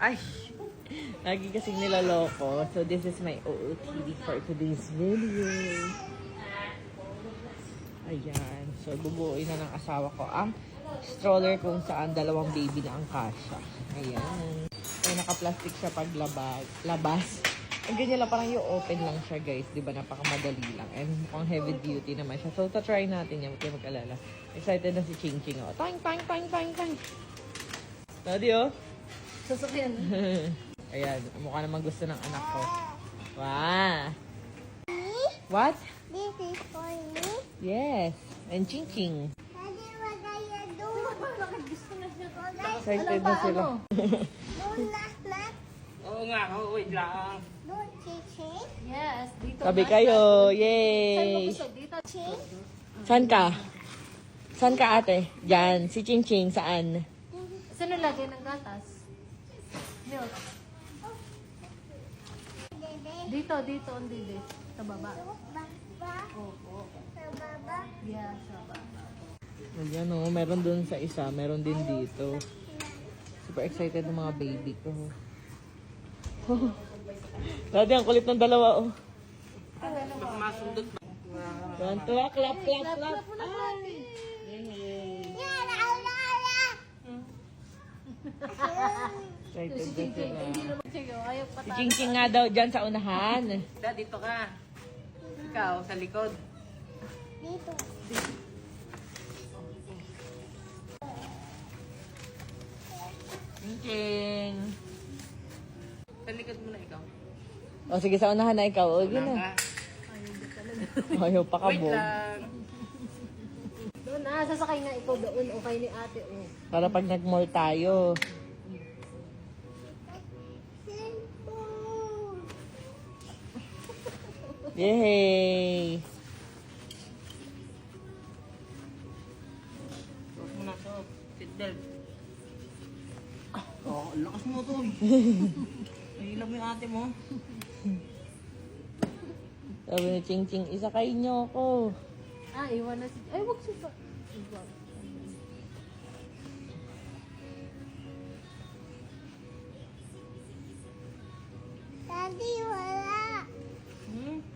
Ay! Lagi kasing nilaloko. So, this is my OOTD for today's video. Ayan. So, bubuuin na ng asawa ko ang stroller kung saan dalawang baby na ang kasya. Ayan. So, naka-plastic siya pag labas. Ang ganyan lang, parang yung open lang siya, guys. Diba, napakamadali lang. And mukhang heavy duty naman siya. So, try natin yan. Huwag kayo mag-alala. Excited na si Ching Ching. Oh. Tang, tang, tang, tang, tang. Daddy, oh. Sasakyan. Ayan, mukha naman gusto ng anak ko. Wow. What? This is for me. Yes. And Ching Ching. Daddy, what are you doing? Bakit gusto na siya ko? Excited na sila. Don't knock, knock. Oo nga, wait lang. Don't chiching. Yes, dito. Sabi na. kayo, Saan mo yay! gusto? Dito. Ching. Saan ka? Saan ka ate? Diyan, si Ching Ching, saan? Saan nalagay ng gatas? Milk. Dede. Dito, on dito. Sa baba. Baba. Opo. Sa baba. Yeah, sa baba. Ayan o, meron dun sa isa, meron din dito. Super excited ng mga baby ko. Daddy, ang kulit ng dalawa oh. Baka masundot pa. Tuwa, clap, clap, clap. Clap mo na pati. Yala, ala, ala. Excited Si na Ching Ching, sila. hindi naman siya. Ayaw pa Si Ching Ching nga daw dyan sa unahan. Dad, dito ka. Ikaw, sa likod. Dito. Ching Ching. Sa likod mo na ikaw. O sige, sa unahan na ikaw. O, yun Wala na. ka. Ayaw pa Wait kabog. lang. Doon na, sasakay na ikaw doon. O kay ni ate. O. Para pag nag-mall tayo. Cellphone. Yay! Suot mo na, suot. Seatbelt. Oh, lakas mo to. Nahila mo yung ate mo. Sabi ni Ching Ching, isakay niyo ako. Ah, iwan na si... Ay, wag siya pa. Iwan. Daddy, wala.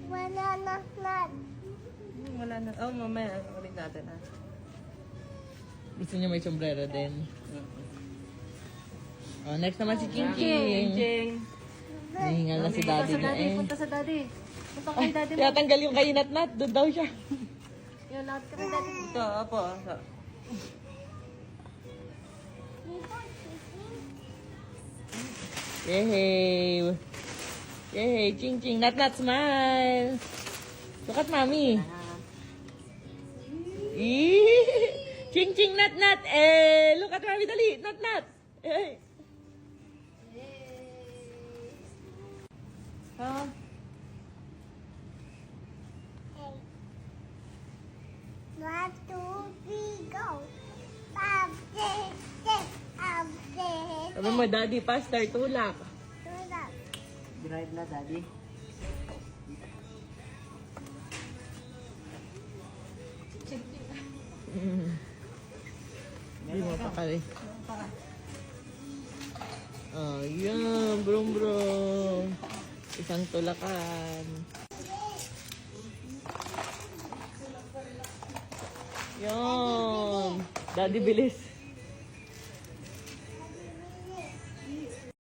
Wala knock, knock. Wala na. Oh, mamaya. Ulit natin ha. Gusto niya may sombrero din. Oh, next naman si Ching Ching, Ching. ching. Nahingal na si Punta daddy sa niya daddy. eh. Punta sa daddy. Punta Ay, kay daddy mo. tinatanggal yung kay Nat. Doon daw siya. Yung lahat ka na daddy. Ito, apo. Dito, chiching. Yay! Yay! Ching Ching. Nat, smile! Look at mommy. Ching Ching, Nat. Eh, look at mommy, dali. Nat. Eh. Ha? Hey. 1, 2, 3, go. Update. Sabi mo, daddy, faster, tulak. Tulak. Drive na, daddy. Hindi mo pa kali. Oh, yan. Brum. Isang tulakan. Yan. Daddy, bilis.